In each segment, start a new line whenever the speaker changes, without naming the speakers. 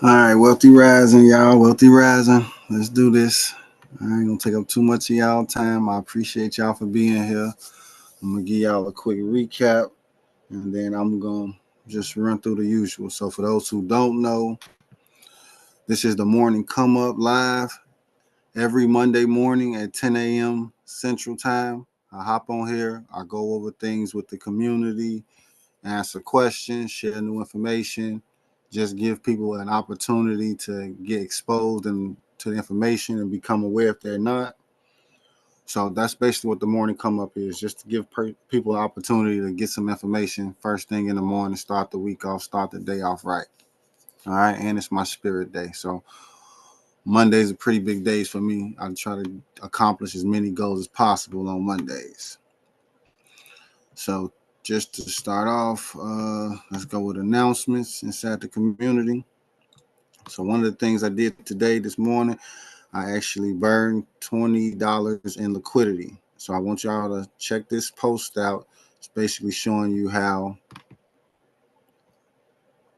All right, wealthy rising, y'all. Wealthy rising. Let's do this. I ain't gonna take up too much of y'all time. I appreciate y'all for being here. I'm gonna give y'all a quick recap, and then I'm gonna just run through the usual. So for those who don't know, this is the morning come up live every Monday morning at 10 a.m. Central Time. I hop on here. I go over things with the community, answer questions, share new information, just give people an opportunity to get exposed and to the information and become aware if they're not. So that's basically what the morning come up is, just to give people an opportunity to get some information first thing in the morning, start the week off, start the day off right. All right, and it's my spirit day. So Mondays are pretty big days for me. I try to accomplish as many goals as possible on Mondays. So just to start off, let's go with announcements inside the community. So one of the things I did today, this morning, I actually burned $20 in liquidity. So I want y'all to check this post out. It's basically showing you how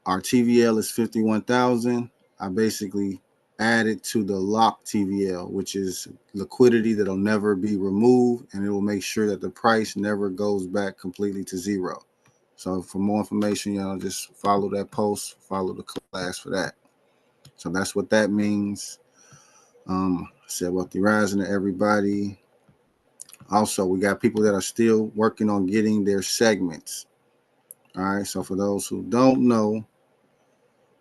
our TVL is 51,000. I basically added to the lock TVL, which is liquidity that'll never be removed, and it will make sure that the price never goes back completely to zero. So for more information, y'all just follow that post, follow the class for that. So that's what that means. I said wealthy rising to everybody. Also, we got people that are still working on getting their segments. All right. So for those who don't know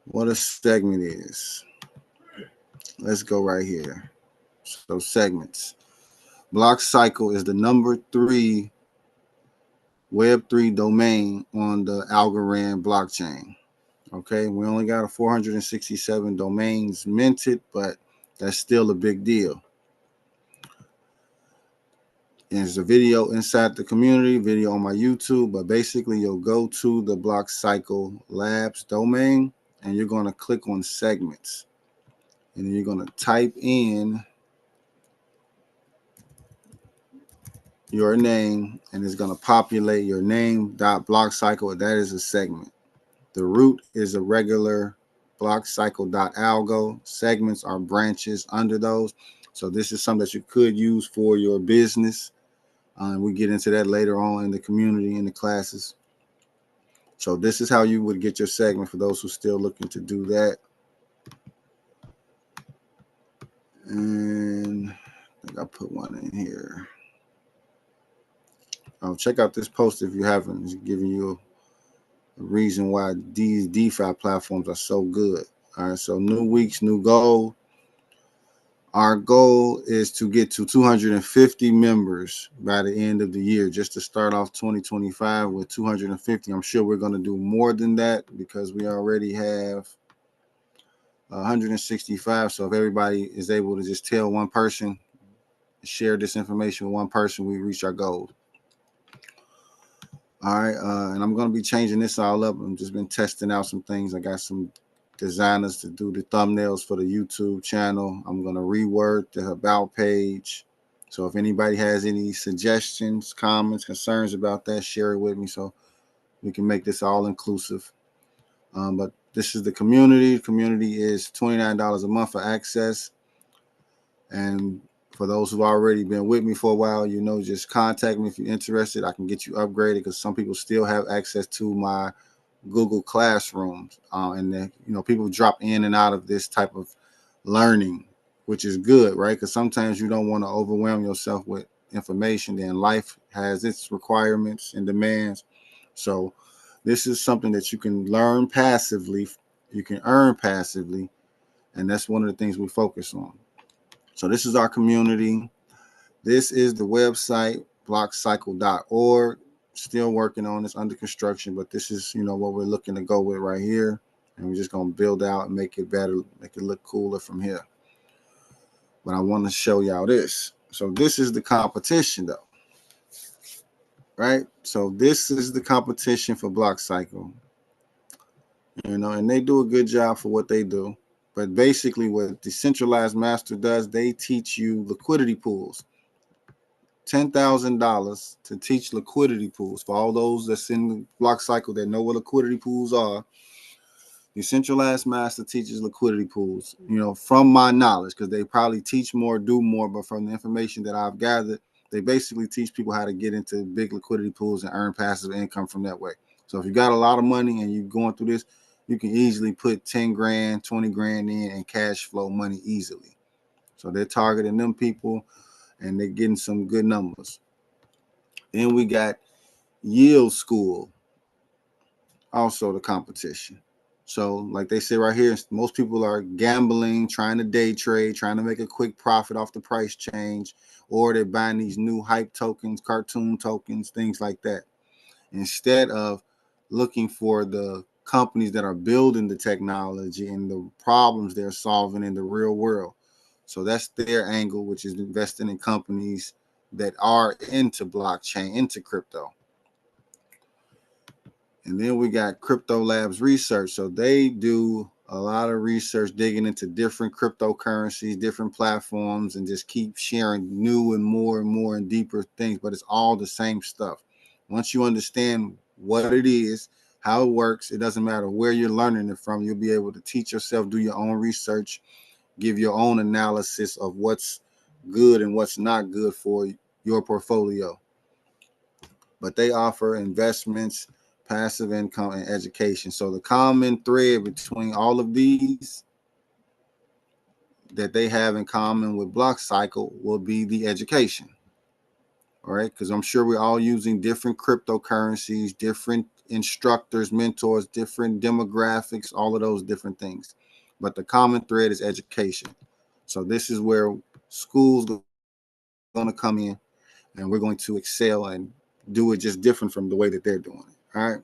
what a segment is, let's go right here. So segments. Block Cycle is the number 3 Web3 domain on the Algorand blockchain. Okay, we only got a 467 domains minted, but that's still a big deal. There's a video inside the community, video on my YouTube, but basically you'll go to the Block Cycle Labs domain and you're going to click on segments. And then you're going to type in your name and it's going to populate your name.blockcycle. That is a segment. The root is a regular blockcycle.algo. Segments are branches under those. So this is something that you could use for your business. We get into that later on in the community, in the classes. So this is how you would get your segment for those who are still looking to do that. And I think I put one in here. Check out this post if you haven't. It's giving you a reason why these DeFi platforms are so good. All right, so new weeks, new goal. Our goal is to get to 250 members by the end of the year, just to start off 2025 with 250. I'm sure we're going to do more than that because we already have 165. So if everybody is able to just tell one person, share this information with one person, we reach our goal. All right, and I'm going to be changing this all up. I've just been testing out some things. I got some designers to do the thumbnails for the YouTube channel. I'm going to reword the about page. So if anybody has any suggestions, comments, concerns about that, share it with me so we can make this all inclusive. But this is the community. The community is $29 a month for access. And for those who've already been with me for a while, just contact me if you're interested. I can get you upgraded because some people still have access to my Google Classrooms, and then people drop in and out of this type of learning, which is good, right? Because sometimes you don't want to overwhelm yourself with information. Then life has its requirements and demands. So this is something that you can learn passively, you can earn passively, and that's one of the things we focus on. So this is our community. This is the website, blockcycle.org. Still working on this, under construction, but this is, what we're looking to go with right here. And we're just going to build out and make it better, make it look cooler from here. But I want to show y'all this. So this is the competition though, right? So this is the competition for Blockcycle, and they do a good job for what they do. But basically what Decentralized Master does, they teach you liquidity pools. $10,000 to teach liquidity pools. For all those that's in the Block Cycle that know what liquidity pools are, Decentralized Master teaches liquidity pools, from my knowledge, because they probably teach more, do more, but from the information that I've gathered, they basically teach people how to get into big liquidity pools and earn passive income from that way. So if you got a lot of money and you're going through this, you can easily put 10 grand, 20 grand in and cash flow money easily. So they're targeting them people and they're getting some good numbers. Then we got Yield School, also the competition. So like they say right here, most people are gambling, trying to day trade, trying to make a quick profit off the price change, or they're buying these new hype tokens, cartoon tokens, things like that, instead of looking for the companies that are building the technology and the problems they're solving in the real world. So that's their angle, which is investing in companies that are into blockchain, into crypto. And then we got Crypto Labs Research. So they do a lot of research digging into different cryptocurrencies, different platforms, and just keep sharing new and more and deeper things. But it's all the same stuff. Once you understand what it is, how it works, it doesn't matter where you're learning it from. You'll be able to teach yourself, do your own research, give your own analysis of what's good and what's not good for your portfolio. But they offer investments, passive income, and education. So the common thread between all of these that they have in common with BlockCycle will be the education. All right, because I'm sure we're all using different cryptocurrencies, different instructors, mentors, different demographics, all of those different things. But the common thread is education. So this is where schools are going to come in and we're going to excel and do it just different from the way that they're doing it. All right.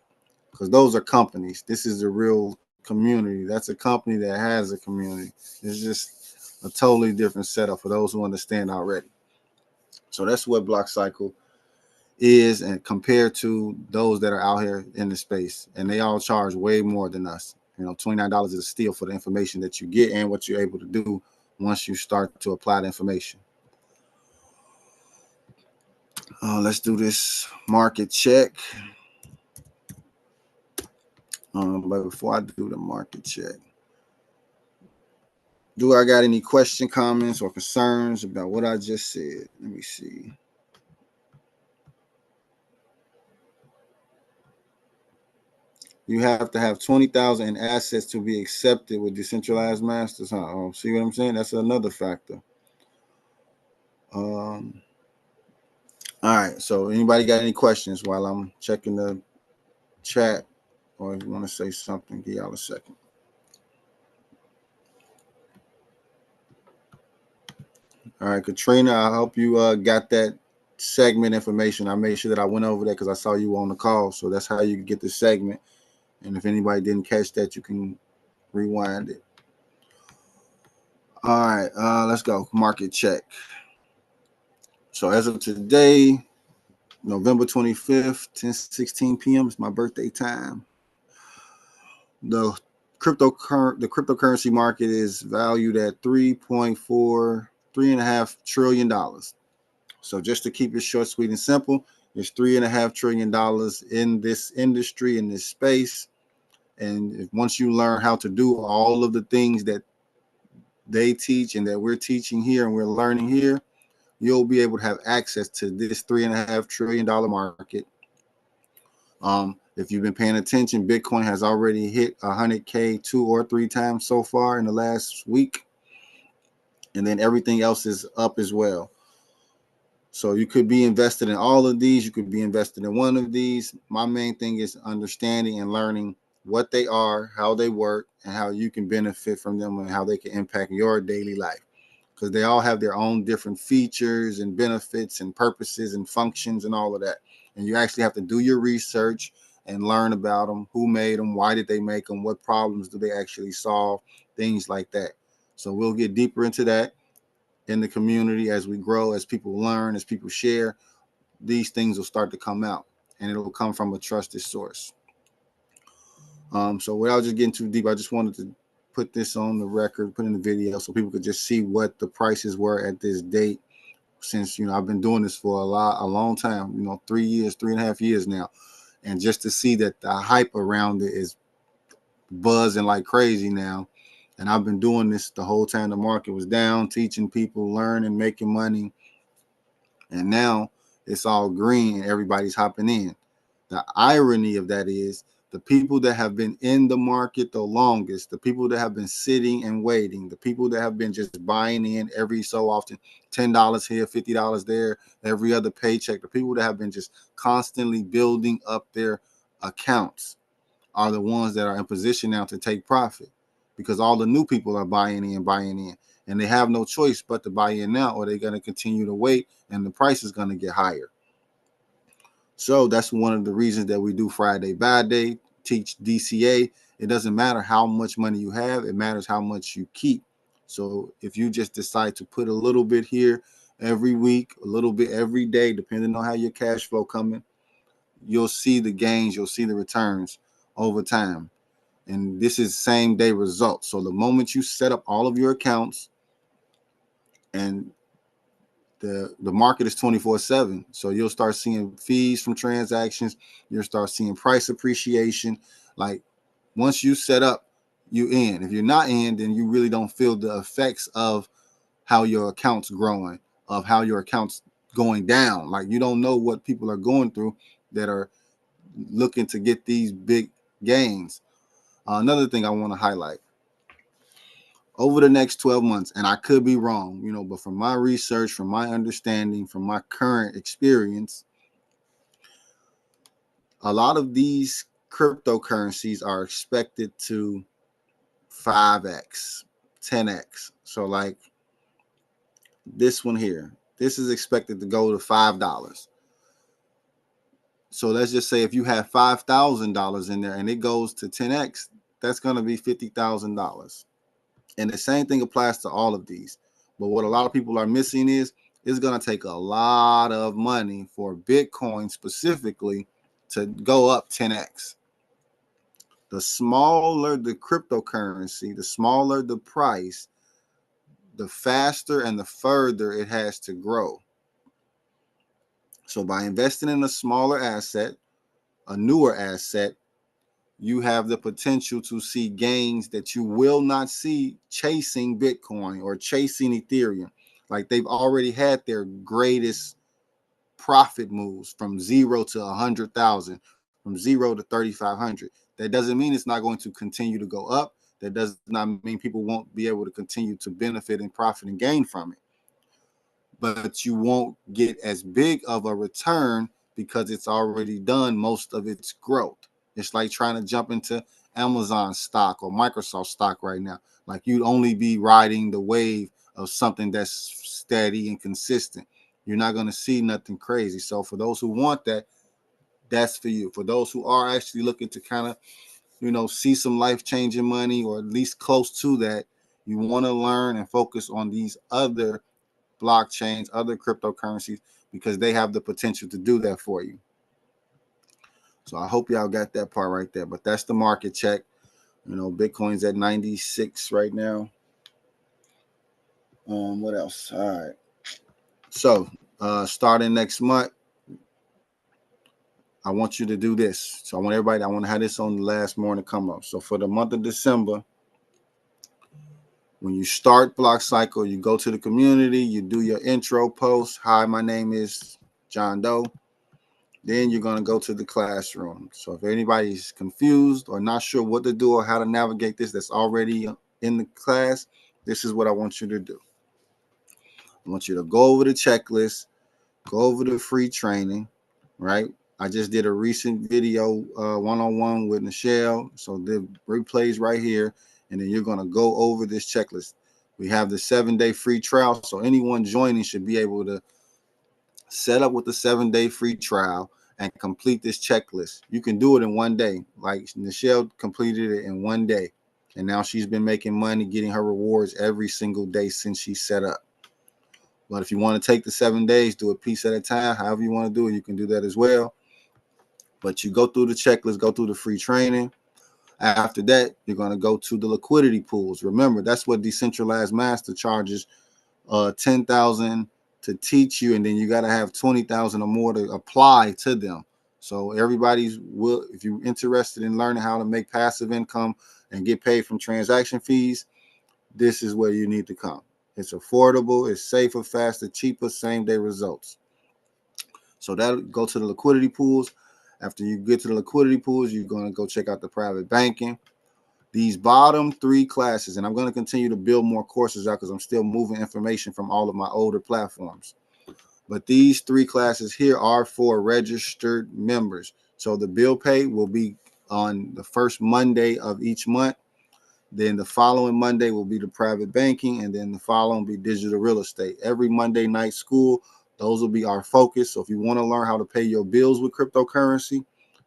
Because those are companies. This is a real community. That's a company that has a community. It's just a totally different setup for those who understand already. So that's what BlockCycle is, and compared to those that are out here in the space, and they all charge way more than us. $29 is a steal for the information that you get and what you're able to do once you start to apply the information. Let's do this market check. But before I do the market check, do I got any question, comments, or concerns about what I just said? Let me see. You have to have 20,000 in assets to be accepted with decentralized masters. Huh? See what I'm saying? That's another factor. All right. So anybody got any questions while I'm checking the chat, or if you want to say something, give y'all a second. All right, Katrina, I hope you got that segment information. I made sure that I went over that because I saw you on the call. So that's how you get the segment. And if anybody didn't catch that, you can rewind it. All right, let's go. Market check. So as of today, November 25th, 10:16 p.m. is my birthday time. The cryptocurrency market is valued at $3.5 trillion. So just to keep it short, sweet, and simple, there's $3.5 trillion in this industry, in this space. And once you learn how to do all of the things that they teach and that we're teaching here and we're learning here, you'll be able to have access to this $3.5 trillion market. If you've been paying attention, Bitcoin has already hit 100K 2 or 3 times so far in the last week. And then everything else is up as well. So you could be invested in all of these. You could be invested in one of these. My main thing is understanding and learning what they are, how they work, and how you can benefit from them and how they can impact your daily life. Because they all have their own different features and benefits and purposes and functions and all of that. And you actually have to do your research and learn about them, who made them, why did they make them, what problems do they actually solve, things like that. So we'll get deeper into that in the community as we grow, as people learn, as people share. These things will start to come out, and it will come from a trusted source. So without just getting too deep, I just wanted to put this on the record, put in the video so people could just see what the prices were at this date. Since I've been doing this for a long time, 3.5 years now, and just to see that the hype around it is buzzing like crazy now. And I've been doing this the whole time the market was down, teaching people, learning, making money. And now it's all green and everybody's hopping in. The irony of that is the people that have been in the market the longest, the people that have been sitting and waiting, the people that have been just buying in every so often, $10 here, $50 there, every other paycheck, the people that have been just constantly building up their accounts are the ones that are in position now to take profit, because all the new people are buying in, and they have no choice but to buy in now, or they're going to continue to wait and the price is going to get higher. So that's one of the reasons that we do Friday Buy Day, teach DCA. It doesn't matter how much money you have, it matters how much you keep. So if you just decide to put a little bit here every week, a little bit every day, depending on how your cash flow coming, you'll see the gains, you'll see the returns over time. And this is same day results. So the moment you set up all of your accounts, and the market is 24/7, so you'll start seeing fees from transactions, you'll start seeing price appreciation. Like once you set up, you in. If you're not in, then you really don't feel the effects of how your account's growing, of how your account's going down. Like you don't know what people are going through that are looking to get these big gains. Another thing I want to highlight, over the next 12 months, and I could be wrong, but from my research, from my understanding, from my current experience, a lot of these cryptocurrencies are expected to 5x, 10x. So like this one here, this is expected to go to $5. So let's just say if you have $5,000 in there and it goes to 10x, that's going to be $50,000. And the same thing applies to all of these. But what a lot of people are missing is it's going to take a lot of money for Bitcoin specifically to go up 10x. The smaller the cryptocurrency, the smaller the price, the faster and the further it has to grow. So by investing in a smaller asset, a newer asset, you have the potential to see gains that you will not see chasing Bitcoin or chasing Ethereum. Like they've already had their greatest profit moves from 0 to 100,000, from 0 to 3,500. That doesn't mean it's not going to continue to go up. That does not mean people won't be able to continue to benefit and profit and gain from it. But you won't get as big of a return because it's already done most of its growth. It's like trying to jump into Amazon stock or Microsoft stock right now. Like you'd only be riding the wave of something that's steady and consistent. You're not going to see nothing crazy. So for those who want that, that's for you. For those who are actually looking to kind of, see some life-changing money, or at least close to that, you want to learn and focus on these other blockchains, other cryptocurrencies, because they have the potential to do that for you. So I hope y'all got that part right there. But that's the market check. Bitcoin's at 96 right now. What else? All right. So starting next month, I want you to do this. So I want to have this on the last morning come up. So for the month of December, when you start Block Cycle, you go to the community, you do your intro post. Hi, my name is John Doe. Then you're going to go to the classroom. So if anybody's confused or not sure what to do or how to navigate this that's already in the class, this is what I want you to do. I want you to go over the checklist, go over the free training, right? I just did a recent video one-on-one with Michelle. So the replays right here. And then you're going to go over this checklist. We have the 7-day free trial. So anyone joining should be able to set up with the 7-day free trial and complete this checklist. You can do it in one day. Like Michelle completed it in one day. And now she's been making money, getting her rewards every single day since she set up. But if you want to take the 7 days, do it piece at a time, however you want to do it, you can do that as well. But you go through the checklist, go through the free training. After that, you're going to go to the liquidity pools. Remember, that's what Decentralized Master charges $10,000 to teach you, and then you got to have 20,000 or more to apply to them. So everybody's will, if you're interested in learning how to make passive income and get paid from transaction fees, this is where you need to come. It's affordable, it's safer, faster, cheaper, same day results. So that'll go to the liquidity pools. After you get to the liquidity pools, you're going to go check out the private banking. These bottom 3 classes, and I'm going to continue to build more courses out because I'm still moving information from all of my older platforms. But these 3 classes here are for registered members. So the bill pay will be on the first Monday of each month. Then the following Monday will be the private banking, and then the following will be digital real estate. Every Monday night school, those will be our focus. So if you want to learn how to pay your bills with cryptocurrency,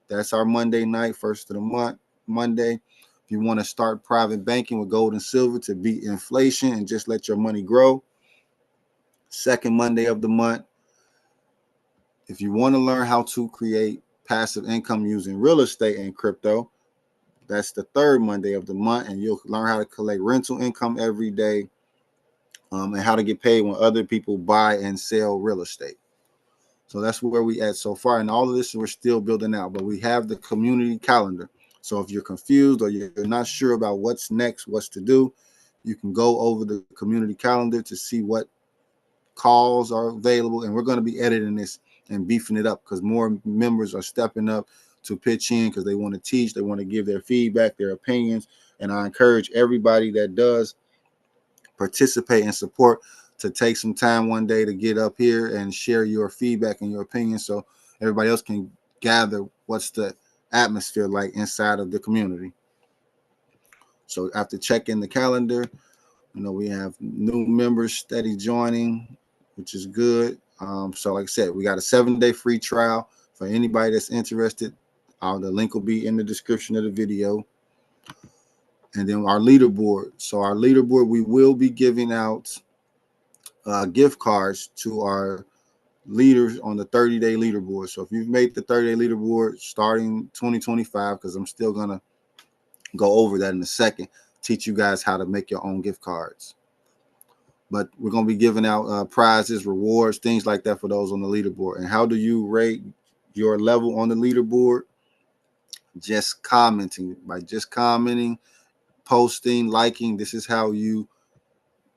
that's our Monday night, first of the month, Monday. If you want to start private banking with gold and silver to beat inflation and just let your money grow, second Monday of the month. If you want to learn how to create passive income using real estate and crypto, that's the third Monday of the month, and you'll learn how to collect rental income every day, and how to get paid when other people buy and sell real estate. So that's where we at so far, and all of this we're still building out, but we have the community calendar. So if you're confused or you're not sure about what's next, what's to do, you can go over the community calendar to see what calls are available, and we're going to be editing this and beefing it up because more members are stepping up to pitch in because they want to teach, they want to give their feedback, their opinions, and I encourage everybody that does participate and support to take some time one day to get up here and share your feedback and your opinion so everybody else can gather what's the atmosphere like inside of the community. So after checking the calendar, we have new members steady joining, which is good. So like I said, we got a 7-day free trial for anybody that's interested. The link will be in the description of the video. And then our leaderboard. So our leaderboard, we will be giving out gift cards to our leaders on the 30-day leaderboard. So if you've made the 30-day leaderboard starting 2025, because I'm still going to go over that in a second, teach you guys how to make your own gift cards. But we're going to be giving out prizes, rewards, things like that for those on the leaderboard. And how do you rate your level on the leaderboard? Just commenting. By just commenting, posting, liking, this is how you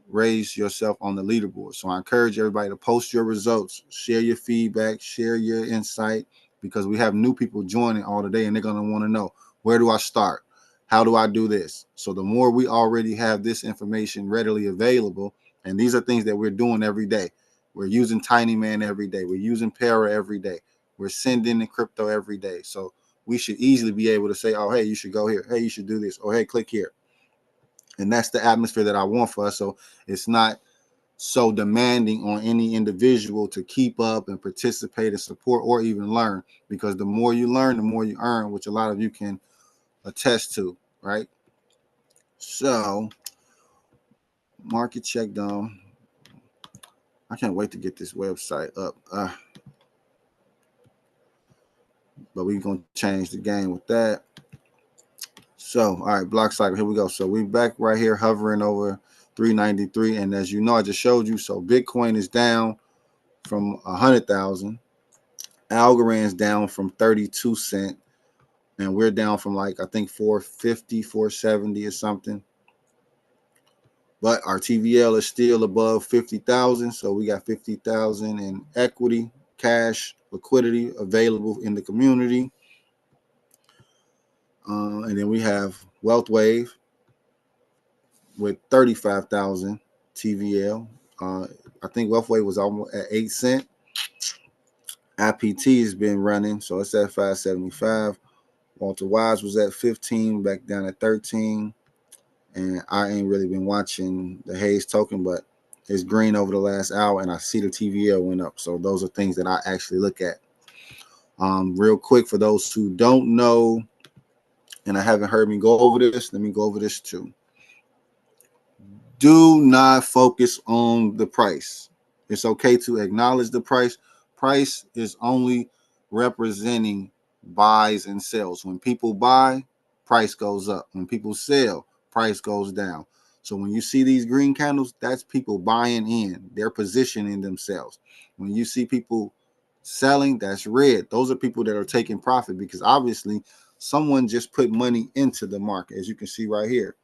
raise yourself on the leaderboard. So I encourage everybody to post your results, share your feedback, share your insight, because we have new people joining all today and they're going to want to know, where do I start? How do I do this? So the more we already have this information readily available, and these are things that we're doing every day. We're using Tiny Man every day. We're using Para every day. We're sending the crypto every day. So we should easily be able to say, oh, hey, you should go here. Hey, you should do this. Or hey, click here. And that's the atmosphere that I want for us. So it's not so demanding on any individual to keep up and participate and support or even learn, because the more you learn, the more you earn, which a lot of you can attest to, right? So market check down. I can't wait to get this website up. But we're going to change the game with that. So, all right, block cycle. Here we go. So we're back right here hovering over 393. And as you know, I just showed you. So Bitcoin is down from 100,000. Algorand's down from 32 cents. And we're down from I think 450, 470 or something. But our TVL is still above 50,000. So we got 50,000 in equity, cash, liquidity available in the community. And then we have Wealth Wave with 35,000 TVL. I think Wealth Wave was almost at 8 cents. IPT has been running, so it's at 575. Walter Wise was at 15, back down at 13. And I ain't really been watching the Hayes token, but it's green over the last hour, and I see the TVL went up. So those are things that I actually look at. Real quick, for those who don't know, and I haven't heard me go over this, let me go over this too. Do not focus on the price. It's okay to acknowledge the price. Price is only representing buys and sells. When people buy, price goes up. When people sell, price goes down. So when you see these green candles, that's people buying in. They're positioning themselves. When you see people selling, that's red. Those are people that are taking profit, because obviously someone just put money into the market, as you can see right here.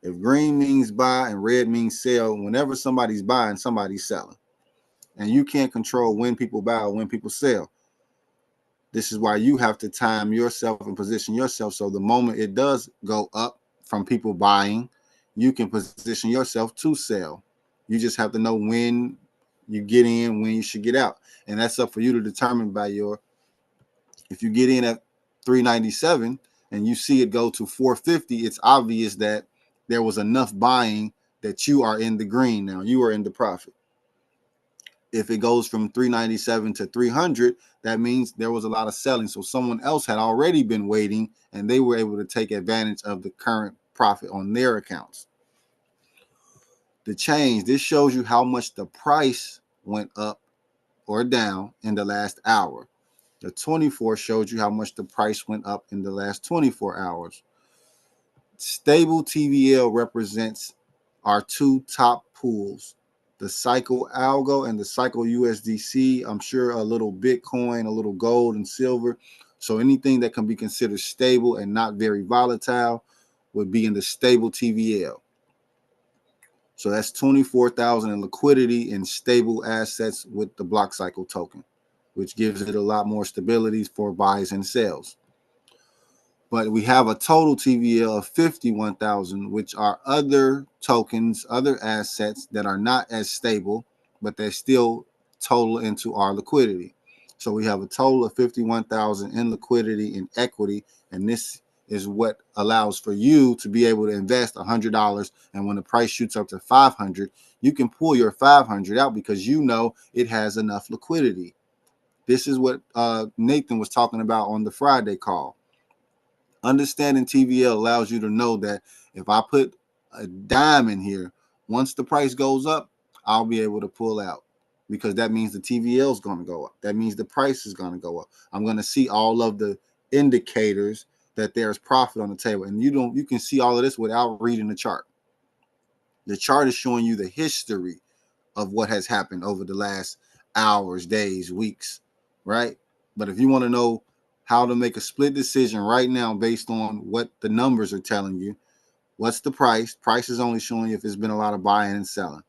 If green means buy and red means sell, whenever somebody's buying, somebody's selling. And you can't control when people buy or when people sell. This is why you have to time yourself and position yourself so the moment it does go up from people buying, you can position yourself to sell. You just have to know when you get in, when you should get out. And that's up for you to determine by your, if you get in at 397 and you see it go to 450, it's obvious that there was enough buying that you are in the green now. You are in the profit. If it goes from 397 to 300, that means there was a lot of selling. So someone else had already been waiting and they were able to take advantage of the current profit on their accounts. The change, this shows you how much the price went up or down in the last hour. The 24 showed you how much the price went up in the last 24 hours. Stable TVL represents our two top pools, the Cycle Algo and the Cycle USDC. I'm sure a little Bitcoin, a little gold and silver. So anything that can be considered stable and not very volatile would be in the stable TVL. So that's 24,000 in liquidity in stable assets with the block cycle token, which gives it a lot more stability for buys and sales. But we have a total TVL of 51,000, which are other tokens, other assets that are not as stable, but they still total into our liquidity. So we have a total of 51,000 in liquidity in equity, and this is what allows for you to be able to invest $100, and when the price shoots up to 500, you can pull your 500 out because you know it has enough liquidity. This is what Nathan was talking about on the Friday call. Understanding TVL allows you to know that if I put a dime in here, once the price goes up, I'll be able to pull out because that means the TVL is going to go up. That means the price is going to go up. I'm going to see all of the indicators that there's profit on the table. And you can see all of this without reading the chart. The chart is showing you the history of what has happened over the last hours, days, weeks, right? But if you want to know how to make a split decision right now based on what the numbers are telling you, what's the price? Price is only showing you if there's been a lot of buying and selling.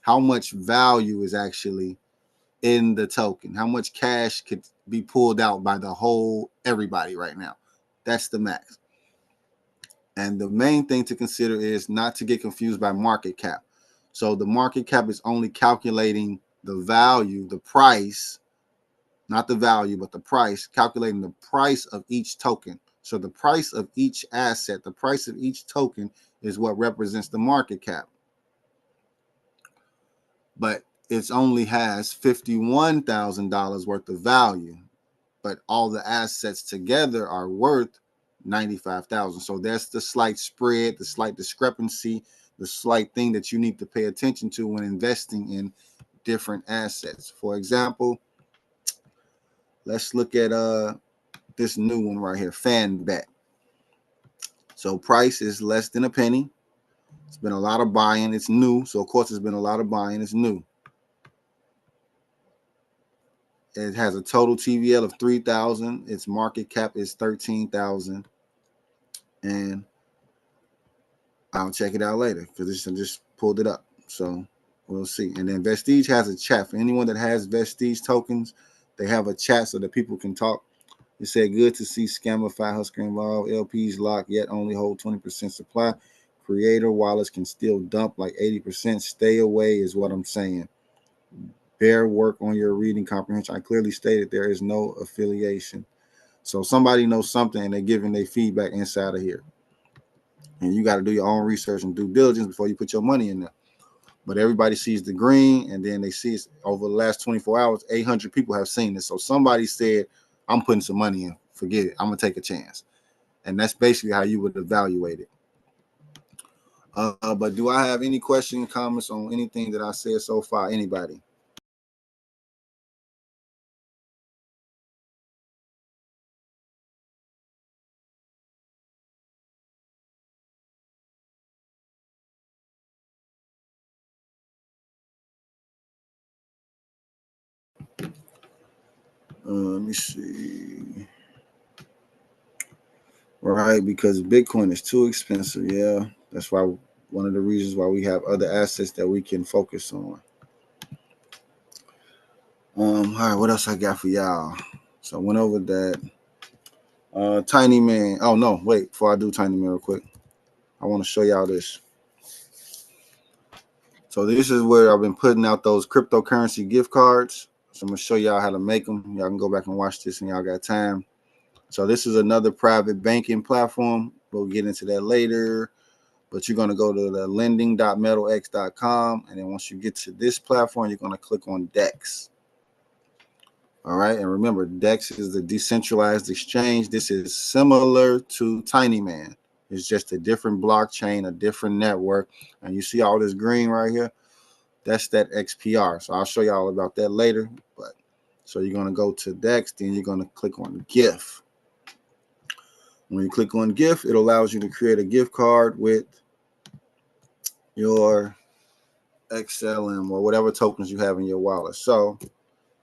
How much value is actually in the token? How much cash could be pulled out by the whole everybody right now? That's the max. And the main thing to consider is not to get confused by market cap. So the market cap is only calculating the value, the price, not the value, but the price, calculating the price of each token. So the price of each asset, the price of each token is what represents the market cap. But it only has $51,000 worth of value, but all the assets together are worth 95,000. So that's the slight spread, the slight discrepancy, the slight thing that you need to pay attention to when investing in different assets. For example, let's look at this new one right here, FanBet. So price is less than a penny. It's been a lot of buying. It's new. So of course there's been a lot of buying. It's new. It has a total TVL of 3,000. Its market cap is 13,000. And I'll check it out later because I just pulled it up. So we'll see. And then Vestige has a chat. For anyone that has Vestige tokens, they have a chat so that people can talk. It said, good to see Scamify Husker involved. LPs locked, yet only hold 20% supply. Creator wallets can still dump like 80%. Stay away is what I'm saying. Bear work on your reading comprehension. I clearly stated there is no affiliation. So somebody knows something and they're giving their feedback inside of here. And you got to do your own research and due diligence before you put your money in there. But everybody sees the green, and then they see it over the last 24 hours, 800 people have seen this. So somebody said, I'm putting some money in. Forget it. I'm going to take a chance. And that's basically how you would evaluate it. But do I have any questions, comments on anything that I said so far? Anybody? Let me see. right? Because Bitcoin is too expensive. Yeah, that's why one of the reasons why we have other assets that we can focus on. All right, what else I got for y'all? So I went over that. Tiny Man. Oh no, wait, before I do Tiny Man real quick, I want to show y'all this. So this is where I've been putting out those cryptocurrency gift cards. So I'm gonna show y'all how to make them. Y'all can go back and watch this and y'all got time. So this is another private banking platform. We'll get into that later. But you're gonna go to the lending.metalx.com, and then once you get to this platform, you're gonna click on DEX. All right, and remember, DEX is the decentralized exchange. This is similar to TinyMan. It's just a different blockchain, a different network. And you see all this green right here? That's that XPR. So I'll show you all about that later. But so you're going to go to DEX, then you're going to click on GIF. When you click on GIF, it allows you to create a gift card with your XLM or whatever tokens you have in your wallet. So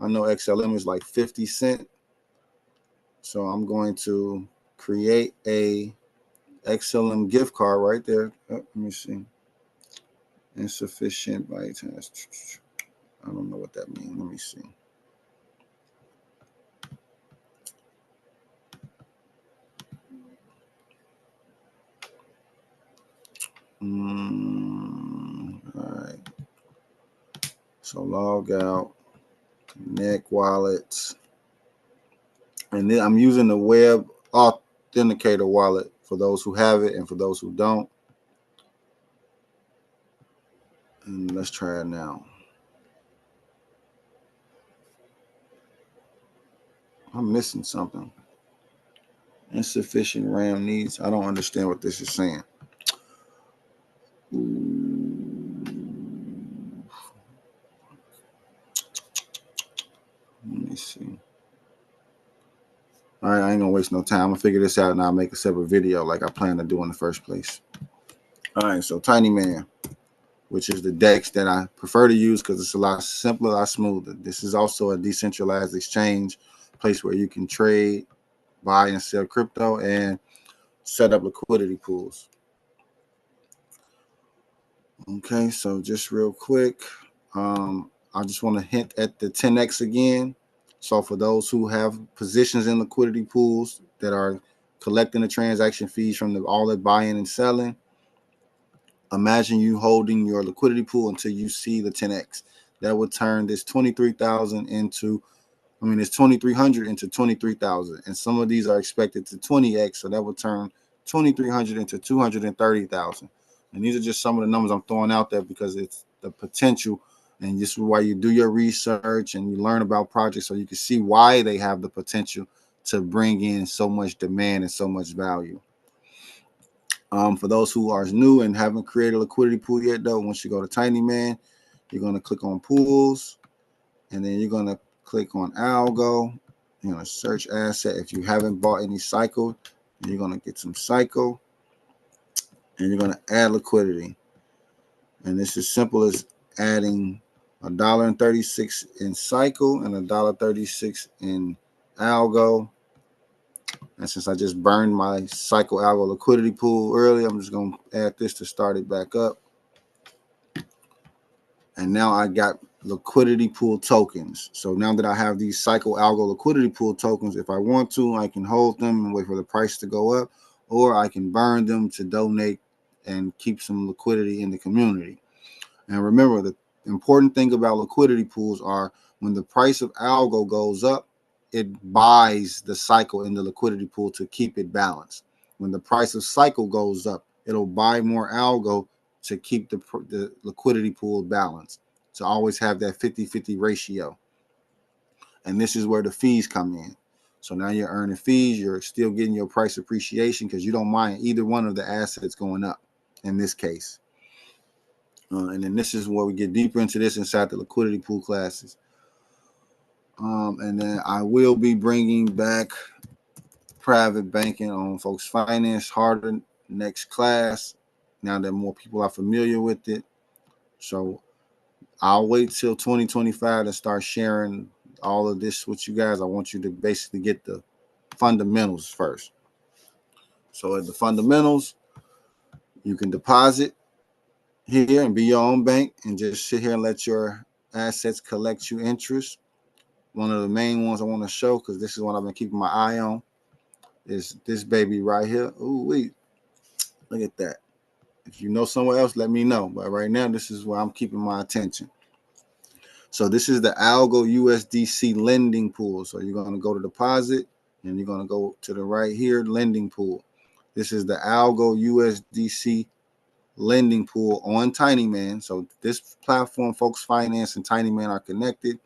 I know XLM is like 50 cents. So I'm going to create a XLM gift card right there. Oh, let me see. Insufficient bytes. I don't know what that means. Let me see. All right. So log out, connect wallets. And then I'm using the web authenticator wallet for those who have it and for those who don't. And let's try it now. I'm missing something. Insufficient RAM needs. I don't understand what this is saying. Let me see. All right, I ain't gonna waste no time. I'm gonna figure this out and I'll make a separate video like I planned to do in the first place. All right, so Tiny Man, which is the DEX that I prefer to use because it's a lot simpler, a lot smoother. This is also a decentralized exchange place where you can trade, buy and sell crypto, and set up liquidity pools. Okay, so just real quick, I just want to hint at the 10x again. So for those who have positions in liquidity pools that are collecting the transaction fees from all the buying and selling, imagine you holding your liquidity pool until you see the 10x. That would turn this 23,000 into, it's 2,300 into 23,000. And some of these are expected to 20x. So that would turn 2,300 into 230,000. And these are just some of the numbers I'm throwing out there because it's the potential. And this is why you do your research and you learn about projects so you can see why they have the potential to bring in so much demand and so much value. For those who are new and haven't created a liquidity pool yet, though, once you go to Tiny Man, you're going to click on pools, and then you're going to click on Algo. You're going to search asset. If you haven't bought any Cycle, you're going to get some Cycle, and you're going to add liquidity. And it's as simple as adding $1.36 in Cycle and $1.36 in Algo. And since I just burned my Cycle Algo liquidity pool earlier, I'm just going to add this to start it back up. And now I got liquidity pool tokens. So now that I have these Cycle Algo liquidity pool tokens, if I want to, I can hold them and wait for the price to go up, or I can burn them to donate and keep some liquidity in the community. And remember, the important thing about liquidity pools are when the price of Algo goes up, it buys the Cycle in the liquidity pool to keep it balanced. When the price of Cycle goes up, it'll buy more Algo to keep the liquidity pool balanced. To always have that 50-50 ratio. And this is where the fees come in. So now you're earning fees. You're still getting your price appreciation because you don't mind either one of the assets going up in this case. And then this is where we get deeper into this inside the liquidity pool classes. And then I will be bringing back private banking on Folks Finance harder next class. Now that more people are familiar with it. So I'll wait till 2025 to start sharing all of this with you guys. I want you to basically get the fundamentals first. So at the fundamentals, you can deposit here and be your own bank and just sit here and let your assets collect you interest. One of the main ones I want to show, because this is what I've been keeping my eye on, is this baby right here. Ooh, wait, look at that. If you know somewhere else, let me know. But right now, this is where I'm keeping my attention. So this is the Algo USDC lending pool. So you're going to go to deposit, and you're going to go to the right here, lending pool. This is the Algo USDC lending pool on Tinyman. So this platform, Focus Finance and Tinyman are connected,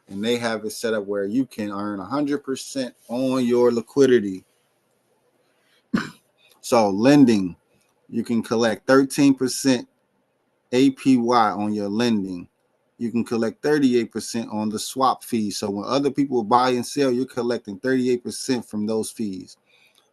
and they have it set up where you can earn 100% on your liquidity. So lending, you can collect 13% APY on your lending. You can collect 38% on the swap fees. So when other people buy and sell, you're collecting 38% from those fees.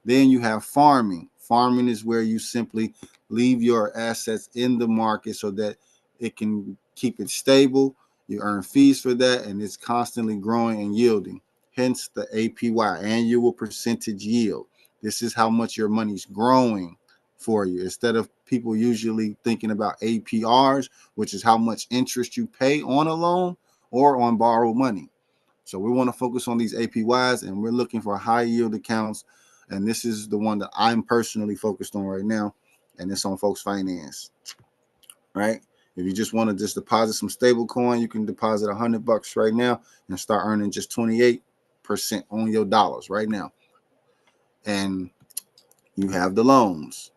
Then you have farming. Farming is where you simply leave your assets in the market so that it can keep it stable. You earn fees for that, and it's constantly growing and yielding. Hence the APY, annual percentage yield. This is how much your money's growing for you. Instead of people usually thinking about APRs, which is how much interest you pay on a loan or on borrowed money. So we want to focus on these APYs, and we're looking for high yield accounts. And this is the one that I'm personally focused on right now, and it's on Focus Finance, right? If you just want to just deposit some stable coin, you can deposit $100 right now and start earning just 28% on your dollars right now. And you have the loans,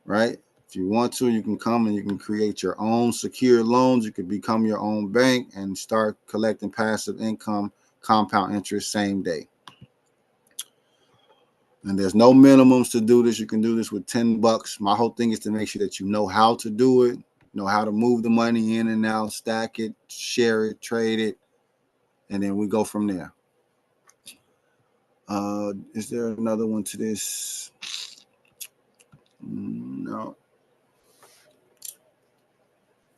right? If you want to, you can come and you can create your own secure loans. You could become your own bank and start collecting passive income, compound interest same day. And there's no minimums to do this. You can do this with $10. My whole thing is to make sure that you know how to do it, know how to move the money in and out, stack it, share it, trade it, and then we go from there. Is there another one to this? No.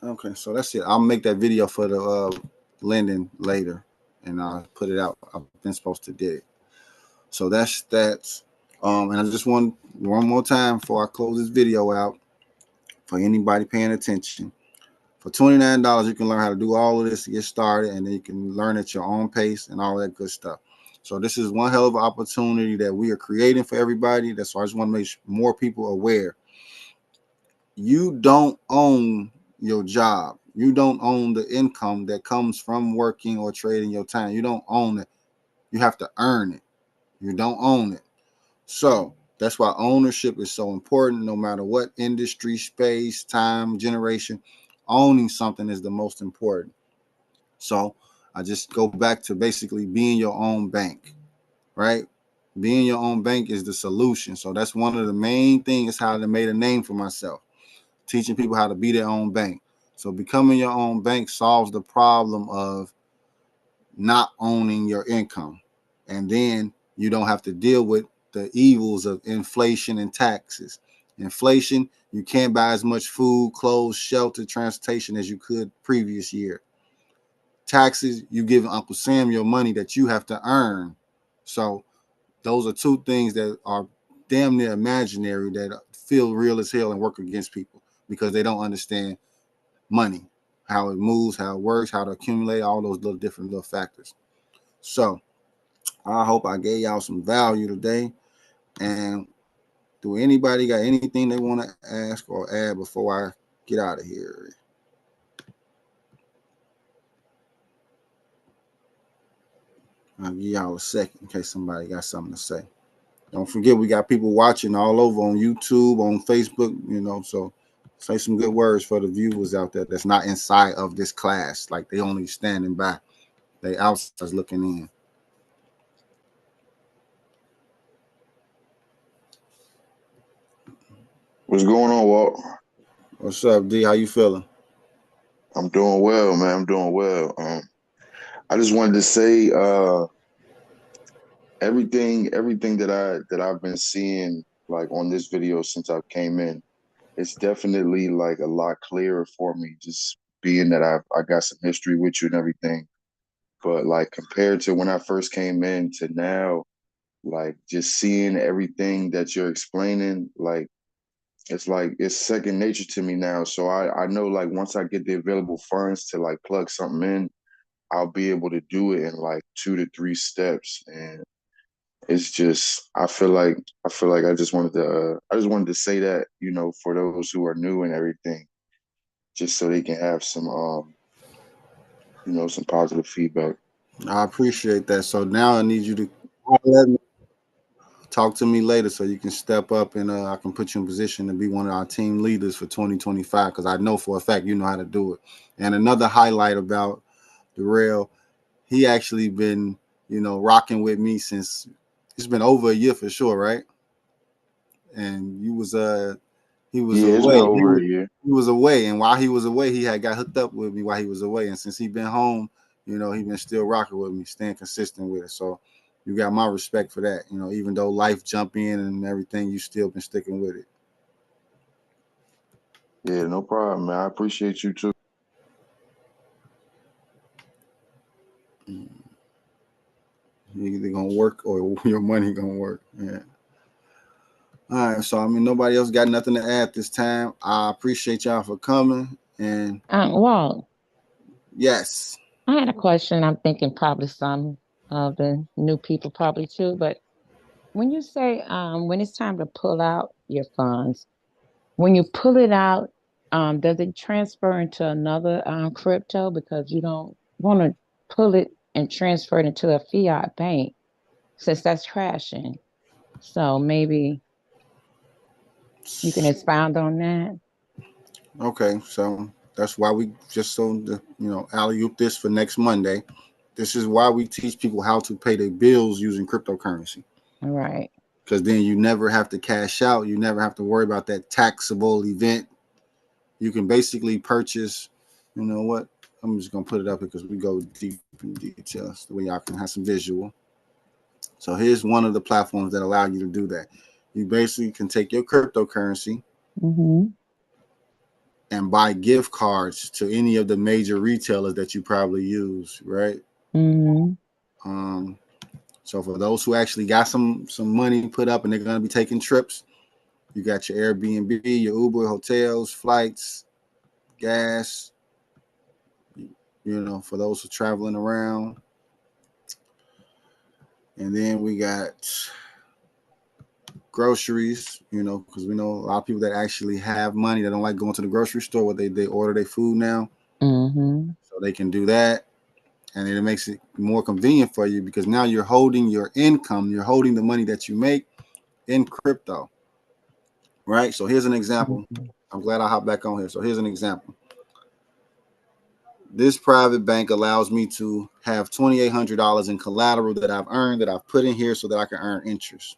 Okay, so that's it. I'll make that video for the lending later, and I'll put it out. I've been supposed to do it. So that's that. And I just want one more time before I close this video out, for anybody paying attention. For $29, you can learn how to do all of this to get started, and then you can learn at your own pace and all that good stuff. So this is one hell of an opportunity that we are creating for everybody. That's why I just want to make more people aware. You don't own your job. You don't own the income that comes from working or trading your time. You don't own it. You have to earn it. You don't own it. So that's why ownership is so important, no matter what industry, space, time, generation. Owning something is the most important. So I just go back to basically being your own bank, right? Being your own bank is the solution. So that's one of the main things, how I made a name for myself, teaching people how to be their own bank. So becoming your own bank solves the problem of not owning your income. And then you don't have to deal with the evils of inflation and taxes. Inflation, you can't buy as much food, clothes, shelter, transportation as you could previous year. Taxes, you give Uncle Sam your money that you have to earn. So those are two things that are damn near imaginary, that feel real as hell and work against people because they don't understand money, how it moves, how it works, how to accumulate, all those little different little factors. So I hope I gave y'all some value today. And do anybody got anything they want to ask or add before I get out of here? I'll give y'all a second in case somebody got something to say. Don't forget, we got people watching all over on YouTube, on Facebook, so say some good words for the viewers out there that's not inside of this class. Like, they only standing by. They outside looking in.
What's going on, Walt?
What's up, D? How you feeling?
I'm doing well, man. I'm doing well. I just wanted to say, everything that I've been seeing, like, on this video since I came in, it's definitely like a lot clearer for me. Just being that I got some history with you and everything, but like compared to when I first came in to now, Like just seeing everything that you're explaining, like it's second nature to me now. So I know like once I get the available funds to like plug something in, I'll be able to do it in like 2 to 3 steps. And it's just I feel like I just wanted to say that, for those who are new and everything, just so they can have some positive feedback.
I appreciate that. So now I need you to let me talk to me later so you can step up and I can put you in position to be one of our team leaders for 2025 because I know for a fact you know how to do it. And another highlight about Darrell, he actually been, rocking with me since it's been over a year for sure, right? And he was
Yeah, it's been
away.
over a year.
He was away, and while he was away, he had got hooked up with me while he was away. And since he been home, he been still rocking with me, staying consistent with it. So you got my respect for that. Even though life jump in and everything, you still been sticking with it.
Yeah, no problem, man. I appreciate you too.
You either gonna work or your money gonna work. Yeah. All right. So nobody else got nothing to add this time. I appreciate y'all for coming. And
Walt,
yes.
I had a question. I'm thinking probably some of the new people probably too. But when you say when it's time to pull out your funds, when you pull it out, does it transfer into another crypto because you don't want to pull it and transfer it into a fiat bank since that's trashing? So maybe you can expound on that.
Okay. So that's why we just so the alley oop this for next Monday. This is why we teach people how to pay their bills using cryptocurrency.
All right.
Because then you never have to cash out. You never have to worry about that taxable event. You can basically purchase, you know what? I'm just gonna put it up because we go deep in details the way y'all can have some visual. So here's one of the platforms that allow you to do that. You basically can take your cryptocurrency
Mm-hmm.
and buy gift cards to any of the major retailers that you probably use, right?
Mm-hmm.
Um, so for those who actually got some money put up and they're gonna be taking trips, you got your Airbnb, your Uber, hotels, flights, gas, for those who are traveling around. And then we got groceries, because we know a lot of people that actually have money that don't like going to the grocery store where they order their food now.
Mm-hmm.
So they can do that. And it makes it more convenient for you because now you're holding your income, you're holding the money that you make in crypto. Right? So here's an example.
Mm-hmm.
I'm glad I hopped back on here. So here's an example. This private bank allows me to have $2,800 in collateral that I've earned that I've put in here so that I can earn interest.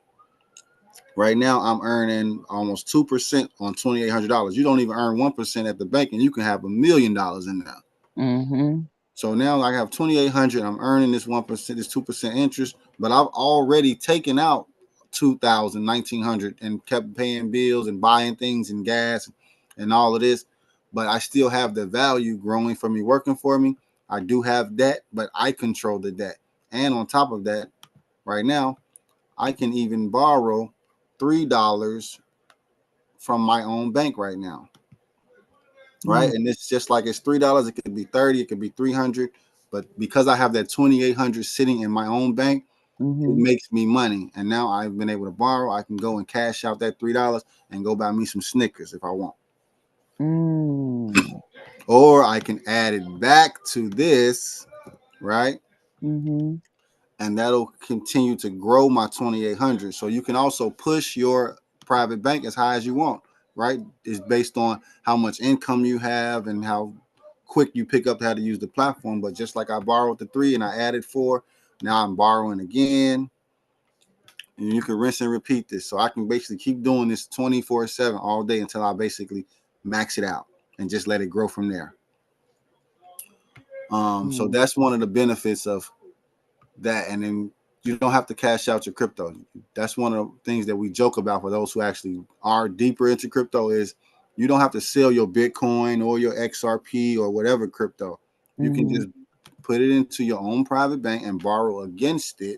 Right now, I'm earning almost 2% on $2,800. You don't even earn 1% at the bank, and you can have $1,000,000 in there.
Mm-hmm.
So now I have 2,800. I'm earning this 1%, this 2% interest, but I've already taken out 2,000, 1,900, and kept paying bills and buying things and gas and all of this. But I still have the value growing for me, working for me. I do have debt, but I control the debt. And on top of that, right now, I can even borrow $3 from my own bank right now. Right. And it's just like it's $3. It could be 30, it could be 300. But because I have that 2,800 sitting in my own bank, it
Mm-hmm.
makes me money. And now I've been able to borrow. I can go and cash out that $3 and go buy me some Snickers if I want.
Mm.
Or I can add it back to this, right?
Mm-hmm.
And that'll continue to grow my 2,800. So you can also push your private bank as high as you want, right? It's based on how much income you have and how quick you pick up how to use the platform. But just like I borrowed the 3 and I added 4, now I'm borrowing again. And you can rinse and repeat this. So I can basically keep doing this 24/7 all day until I basically max it out and just let it grow from there. So
Mm.
that's one of the benefits of that. And then you don't have to cash out your crypto. That's one of the things that we joke about for those who actually are deeper into crypto is you don't have to sell your Bitcoin or your XRP or whatever crypto. You can
Mm-hmm.
just put it into your own private bank and borrow against it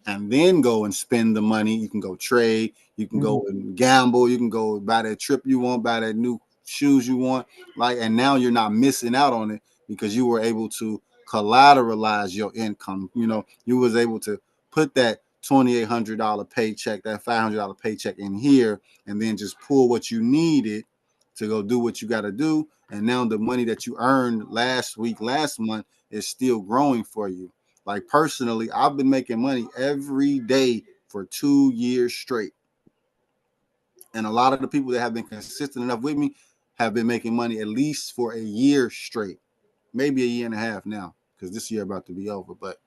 and then go and spend the money. You can go trade, you can go and gamble, you can go buy that trip you want, buy that new shoes you want, like, and now you're not missing out on it because you were able to collateralize your income. You know, you was able to put that $2,800 paycheck, that $500 paycheck in here, and then just pull what you needed to go do what you got to do. And now the money that you earned last week, last month is still growing for you. Like personally, I've been making money every day for 2 years straight. And a lot of the people that have been consistent enough with me have been making money at least for a year straight, maybe a year and a half now, because this year about to be over. But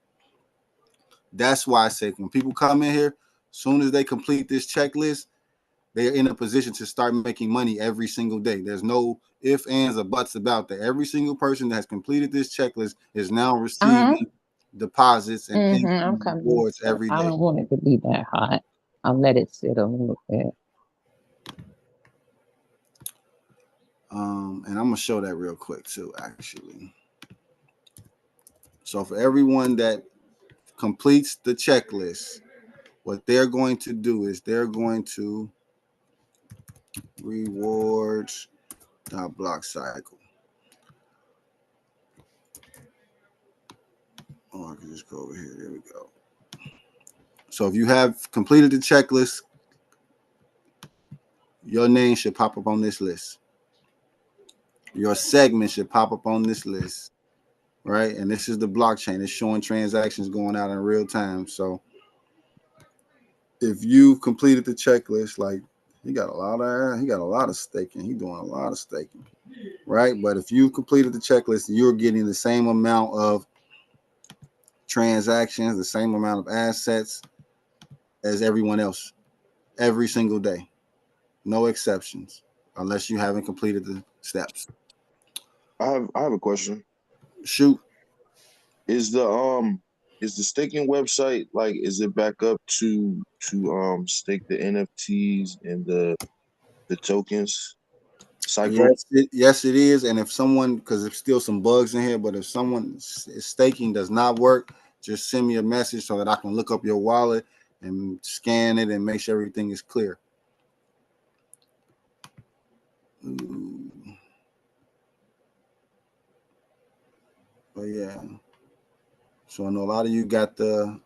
that's why I say when people come in here, as soon as they complete this checklist, they're in a position to start making money every single day. There's no ifs, ands, or buts about that. Every single person that has completed this checklist is now receiving deposits and
I'm coming.
rewards every
I
day.
don't want it to be that hot. I'll let it sit a little bit.
And I'm gonna show that real quick too, actually. So for everyone that completes the checklist, what they're going to do is they're going to rewards.block cycle. Oh, I can just go over here. There we go. So if you have completed the checklist, your name should pop up on this list. Your segment should pop up on this list, right? And this is the blockchain. It's showing transactions going out in real time. So if you've completed the checklist, like he got a lot of staking. He's doing a lot of staking, right? But if you've completed the checklist, you're getting the same amount of transactions, the same amount of assets as everyone else every single day. No exceptions, unless you haven't completed the steps.
I have a question.
Shoot.
Is the staking website, like, is it back up to stake the NFTs and the tokens cycle?
Yes, it is. And if someone, because there's still some bugs in here, but if someone staking does not work, just send me a message so that I can look up your wallet and scan it and make sure everything is clear. But yeah. So I know a lot of you got the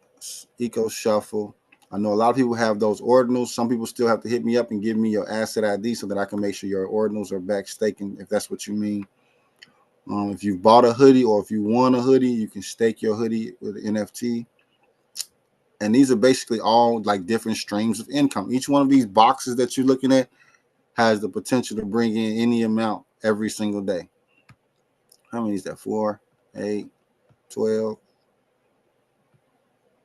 Eco Shuffle. I know a lot of people have those ordinals. Some people still have to hit me up and give me your asset ID so that I can make sure your ordinals are back staking, if that's what you mean. If you've bought a hoodie or if you want a hoodie, you can stake your hoodie with an NFT. And these are basically all like different streams of income. Each one of these boxes that you're looking at has the potential to bring in any amount every single day. How many is that? 4, 8, 12,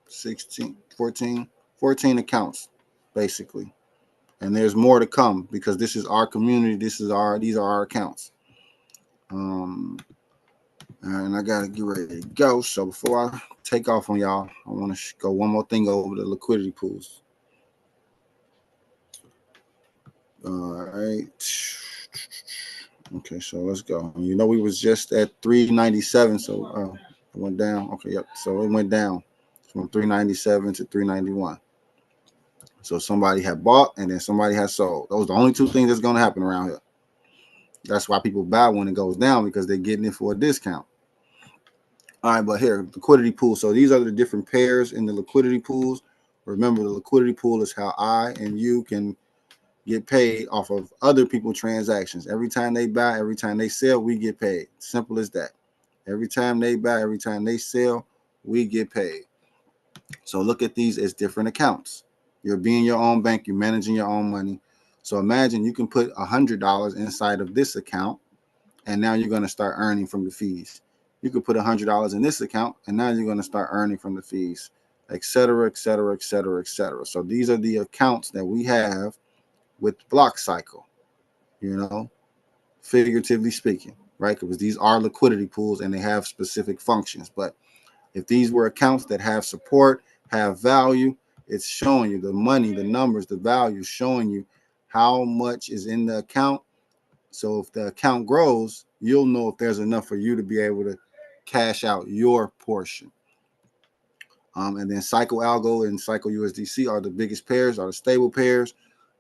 16, 14 accounts, basically. And there's more to come because this is our community. These are our accounts. And I gotta get ready to go. So before I take off on y'all, I want to go one more thing over the liquidity pools. All right. Okay, so let's go. You know, we was just at 397, so it went down. Okay, yep. So it went down from 397 to 391. So somebody had bought and then somebody had sold. Those are the only two things that's going to happen around here. That's why people buy when it goes down, because they're getting it for a discount. All right, but here, liquidity pool. So these are the different pairs in the liquidity pools. Remember, the liquidity pool is how I and you can get paid off of other people's transactions. Every time they buy, every time they sell, we get paid. Simple as that. Every time they buy, every time they sell, we get paid. So look at these as different accounts. You're being your own bank. You're managing your own money. So imagine you can put $100 inside of this account, and now you're going to start earning from the fees. You could put $100 in this account, and now you're going to start earning from the fees, et cetera, et cetera, et cetera, et cetera. So these are the accounts that we have with Block Cycle, you know, figuratively speaking, right? Because these are liquidity pools and they have specific functions. But if these were accounts that have support, have value, it's showing you the money, the numbers, the value, showing you how much is in the account. So if the account grows, you'll know if there's enough for you to be able to cash out your portion. And then Cycle Algo and Cycle USDC are the biggest pairs, are the stable pairs.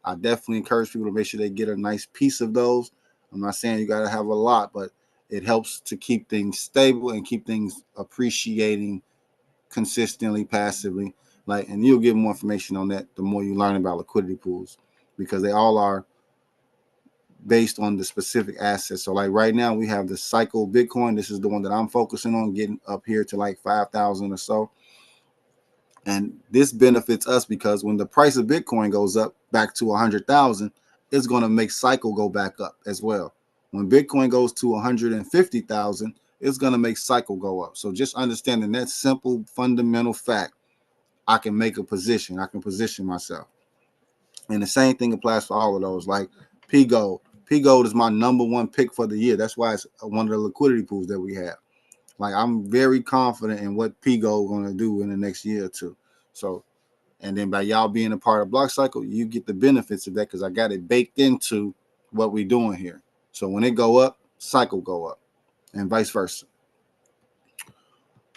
I definitely encourage people to make sure they get a nice piece of those. I'm not saying you got to have a lot, but it helps to keep things stable and keep things appreciating consistently, passively. Like, and you'll get more information on that the more you learn about liquidity pools, because they all are based on the specific assets. So like right now we have the Cycle Bitcoin. This is the one that I'm focusing on, getting up here to like 5,000 or so. And this benefits us because when the price of Bitcoin goes up back to 100,000, it's going to make Cycle go back up as well. When Bitcoin goes to 150,000, it's going to make Cycle go up. So just understanding that simple fundamental fact, I can make a position. I can position myself. And the same thing applies for all of those. Like P Gold. P Gold is my #1 pick for the year. That's why it's one of the liquidity pools that we have. Like, I'm very confident in what P Gold going to do in the next year or two. So, and then by y'all being a part of Block Cycle, you get the benefits of that because I got it baked into what we're doing here. So when it go up, Cycle go up, and vice versa.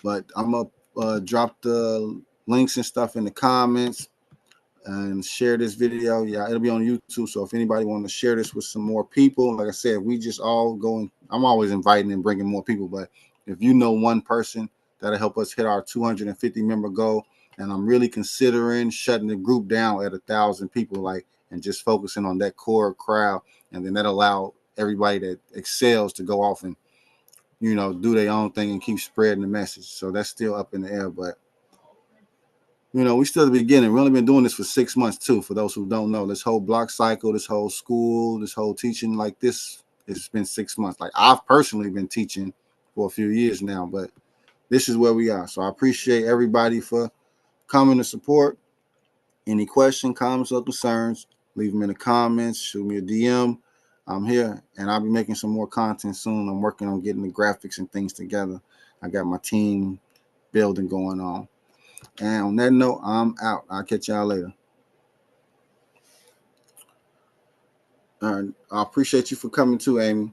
But I'm gonna drop the links and stuff in the comments and share this video. Yeah, it'll be on YouTube. So if anybody want to share this with some more people, like I said, we just all going. I'm always inviting and bringing more people, but if you know one person that'll help us hit our 250 member goal, and I'm really considering shutting the group down at 1,000 people, like, and just focusing on that core crowd, and then that allow everybody that excels to go off and, you know, do their own thing and keep spreading the message. So that's still up in the air, but you know, we still at the beginning. We've only been doing this for 6 months too. For those who don't know, this whole Block Cycle, this whole school, this whole teaching like this, it's been 6 months. Like, I've personally been teaching for a few years now, but this is where we are. So I appreciate everybody for coming to support. Any questions, comments, or concerns, leave them in the comments. Shoot me a DM. I'm here, and I'll be making some more content soon. I'm working on getting the graphics and things together. I got my team building going on. And on that note, I'm out. I'll catch y'all later. I appreciate you for coming too, Amy.